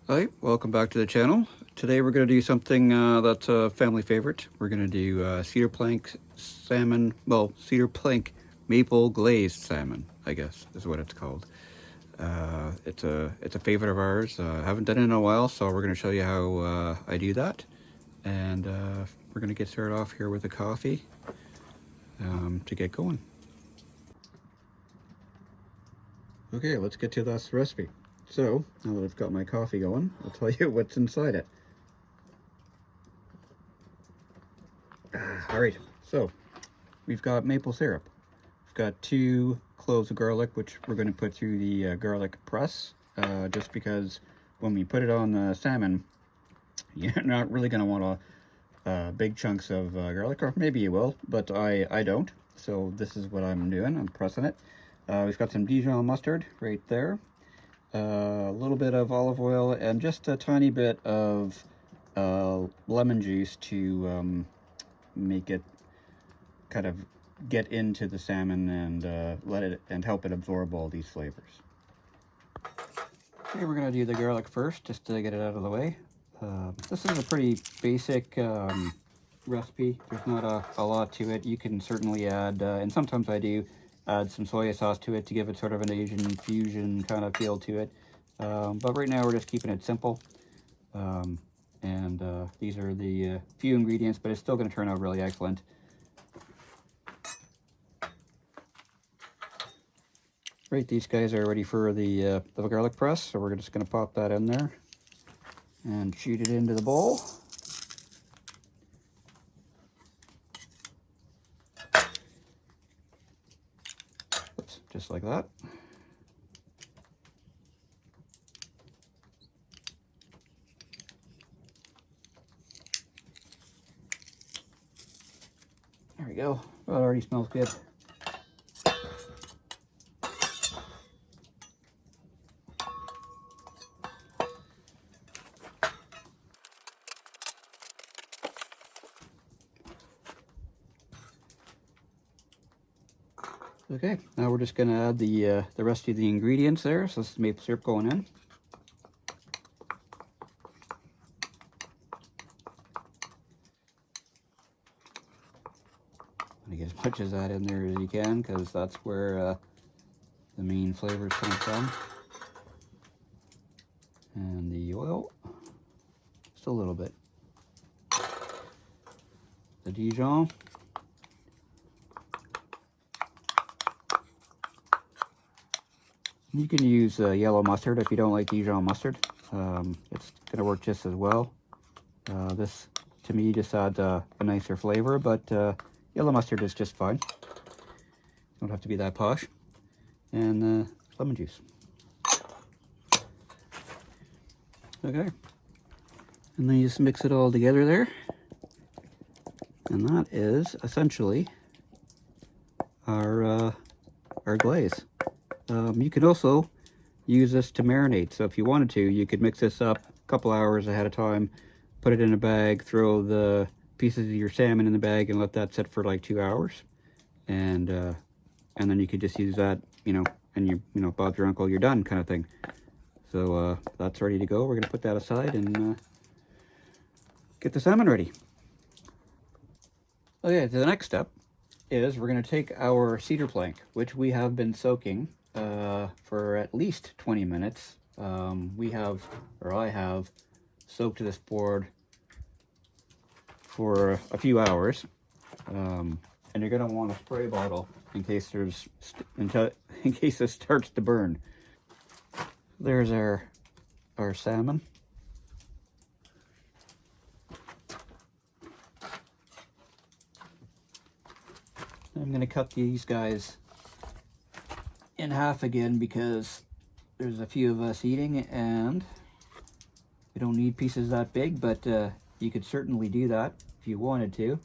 Hi, welcome back to the channel. Today we're going to do something that's a family favorite. We're going to do cedar plank salmon, well, cedar plank maple glazed salmon, I guess is what it's called. It's a favorite of ours. Haven't done it in a while, so we're going to show you how I do that. And we're going to get started off here with a coffee to get going. Okay, let's get to this recipe. So, now that I've got my coffee going, I'll tell you what's inside it. Alright, so we've got maple syrup. We've got 2 cloves of garlic, which we're going to put through the garlic press, just because when we put it on the salmon, you're not really going to want big chunks of garlic, or maybe you will, but I don't. So this is what I'm doing. I'm pressing it. We've got some Dijon mustard right there. A little bit of olive oil and just a tiny bit of lemon juice to make it kind of get into the salmon and let it and help it absorb all these flavors. Okay, we're gonna do the garlic first just to get it out of the way. This is a pretty basic recipe. There's not a lot to it. You can certainly add, and sometimes I do, add some soy sauce to it to give it sort of an Asian fusion kind of feel to it. But right now we're just keeping it simple. These are the few ingredients, but it's still going to turn out really excellent. Right, these guys are ready for the garlic press, so we're just going to pop that in there and shoot it into the bowl. Oops, just like that. There we go. Well, it already smells good. Okay, now we're just going to add the rest of the ingredients there. So this is maple syrup going in. And get as much as that in there as you can, because that's where the main flavors come from. And the oil, just a little bit. The Dijon. You can use yellow mustard if you don't like Dijon mustard. It's going to work just as well. This, to me, just adds a nicer flavor, but yellow mustard is just fine. Don't have to be that posh. And lemon juice. Okay. And then you just mix it all together there. And that is essentially our glaze. You could also use this to marinate. So if you wanted to, you could mix this up a couple hours ahead of time, put it in a bag, throw the pieces of your salmon in the bag, and let that sit for like 2 hours. And then you could just use that, and Bob's your uncle, you're done kind of thing. So that's ready to go. We're gonna put that aside and get the salmon ready. Okay, the next step is we're going to take our cedar plank, which we have been soaking for at least 20 minutes. I have soaked this board for a few hours. And you're going to want a spray bottle in case it starts to burn. There's our salmon. I'm going to cut these guys in half again because there's a few of us eating and we don't need pieces that big, but you could certainly do that if you wanted to.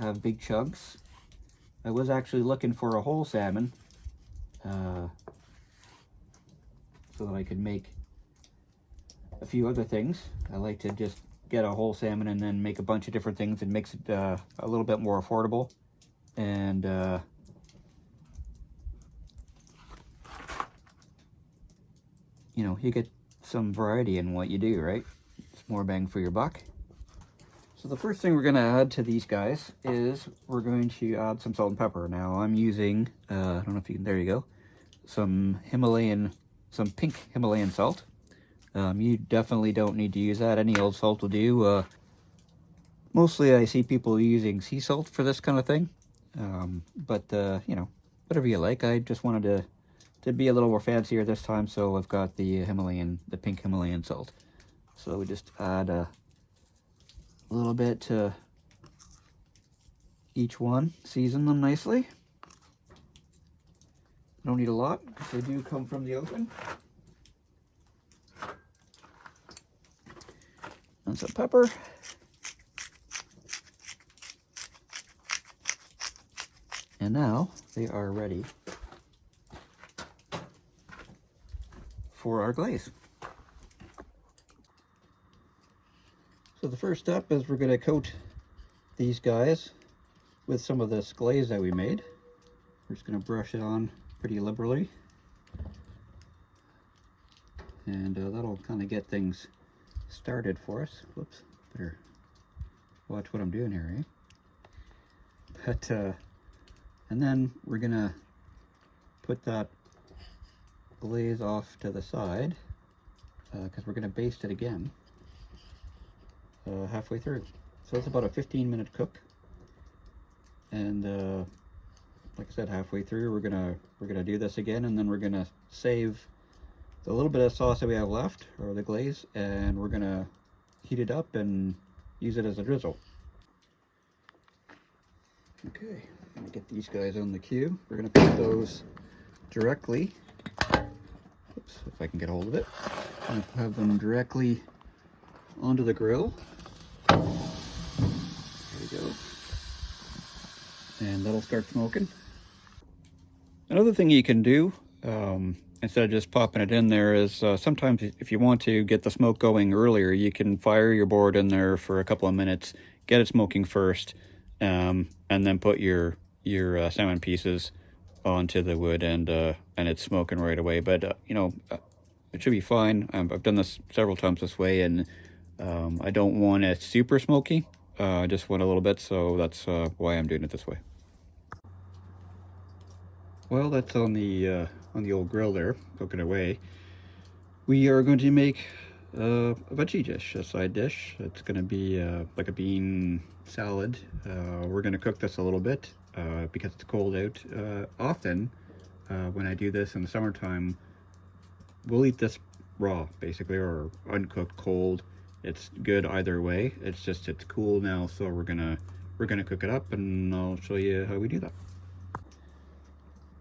Have big chunks. I was actually looking for a whole salmon so that I could make a few other things. I like to just get a whole salmon and then make a bunch of different things and makes it a little bit more affordable. And you get some variety in what you do, right? It's more bang for your buck. So the first thing we're going to add to these guys is we're going to add some salt and pepper. Now I'm using, I don't know if you can, there you go, some pink Himalayan salt. You definitely don't need to use that. Any old salt will do. Mostly I see people using sea salt for this kind of thing. But you know, whatever you like. I just wanted to be a little more fancier this time, so I've got the pink Himalayan salt. So we just add a little bit to each one, season them nicely. Don't need a lot because they do come from the ocean. And some pepper. And now they are ready for our glaze. So the first step is we're going to coat these guys with some of this glaze that we made. We're just going to brush it on pretty liberally. And that'll kind of get things started for us. Whoops, better watch what I'm doing here, eh? But, and then we're going to put that glaze off to the side because we're going to baste it again halfway through. So it's about a 15-minute cook, and like I said, halfway through we're gonna do this again, and then we're gonna save the little bit of sauce that we have left, or the glaze, and we're gonna heat it up and use it as a drizzle. Okay, I'm gonna get these guys on the cube. We're gonna put those directly. Oops, if I can get a hold of it. I'm gonna have them directly onto the grill. There we go. And that'll start smoking. Another thing you can do, instead of just popping it in there, is sometimes if you want to get the smoke going earlier, you can fire your board in there for a couple of minutes, get it smoking first, and then put your salmon pieces onto the wood, and it's smoking right away. But you know, it should be fine. I've done this several times this way, and I don't want it super smoky. I just want a little bit, so that's why I'm doing it this way. Well, that's on the old grill there, cooking away. We are going to make a veggie dish, a side dish. It's going to be like a bean salad. We're going to cook this a little bit because it's cold out. Often, when I do this in the summertime, we'll eat this raw, basically, or uncooked, cold. It's good either way. It's just it's cool now, so we're gonna cook it up, and I'll show you how we do that.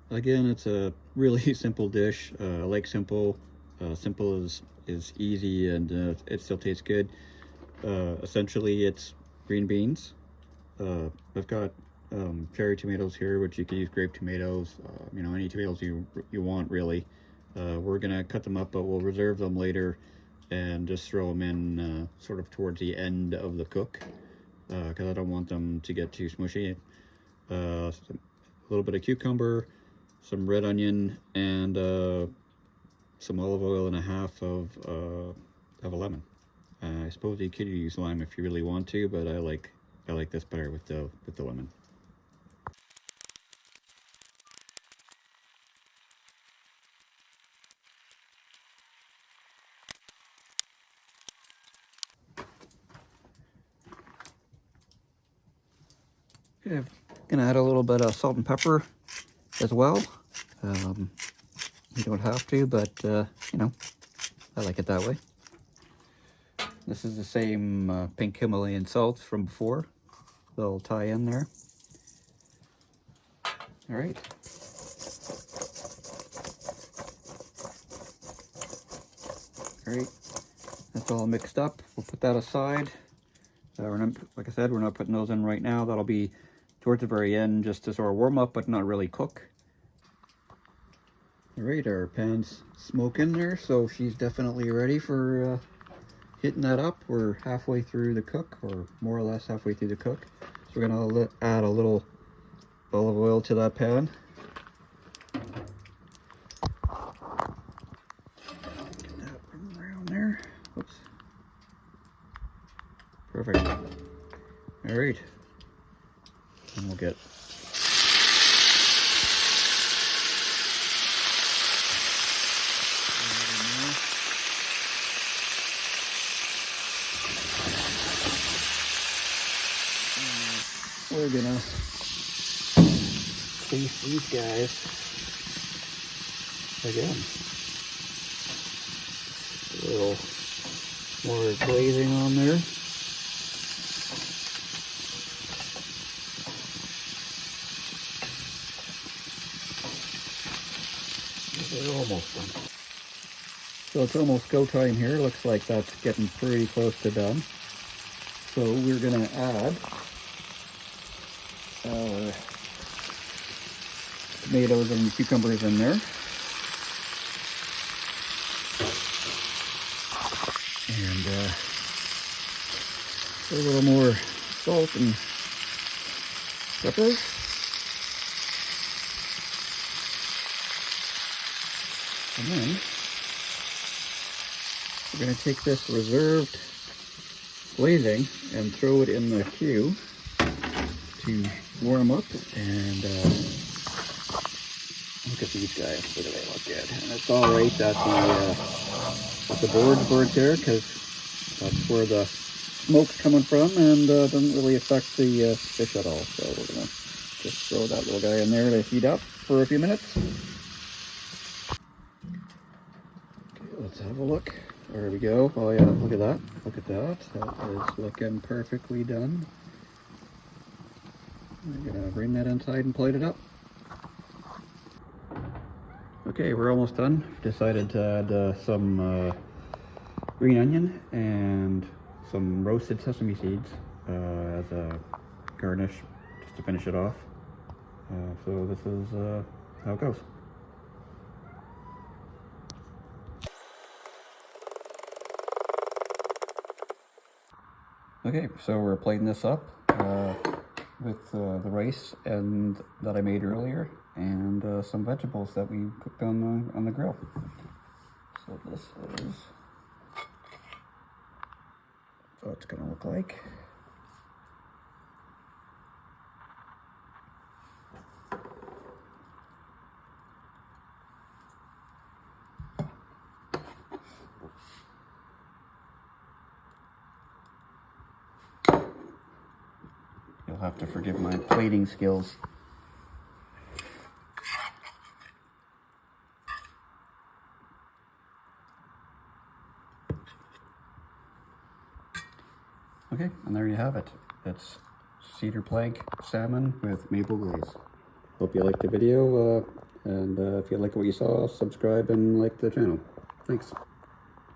Again, it's a really simple dish. I like simple. Simple is easy, and it still tastes good. Essentially, it's green beans. I've got cherry tomatoes here, which you can use grape tomatoes. You know, any tomatoes you want, really. We're gonna cut them up, but we'll reserve them later and just throw them in sort of towards the end of the cook, because I don't want them to get too smushy. A little bit of cucumber, some red onion, and some olive oil, and a half of a lemon. I suppose you could use lime if you really want to, but I like this better with the lemon. Okay, I'm gonna add a little bit of salt and pepper as well. You don't have to, but you know, I like it that way. This is the same pink Himalayan salt from before. They'll tie in there. All right. All right, that's all mixed up. We'll put that aside. Like I said, we're not putting those in right now. That'll be towards the very end, just to sort of warm up, but not really cook. All right, our pan's smoking there, so she's definitely ready for hitting that up. We're halfway through the cook, or more or less halfway through the cook. So we're gonna add a little olive oil to that pan. Get that around Perfect. All right. And we'll get we're gonna place these guys again. A little more glazing on there. We're almost done. So it's almost go time here. Looks like that's getting pretty close to done. So we're gonna add our tomatoes and cucumbers in there. And a little more salt and pepper. And then we're going to take this reserved glazing and throw it in the queue to warm up. And look at these guys. What do they look good? And it's all right that the board's burnt there, because that's where the smoke's coming from, and doesn't really affect the fish at all. So we're going to just throw that little guy in there to heat up for a few minutes. Let's have a look. There we go. Oh yeah, look at that. Look at that. That is looking perfectly done. We're gonna bring that inside and plate it up. Okay, we're almost done. Decided to add some green onion and some roasted sesame seeds as a garnish, just to finish it off. So this is how it goes. Okay, so we're plating this up with the rice and that I made earlier, and some vegetables that we cooked on the grill. So this is what it's gonna look like. You'll have to forgive my plating skills. Okay, and there you have it. It's cedar plank salmon with maple glaze. Hope you liked the video, and if you like what you saw, subscribe and like the channel. Thanks.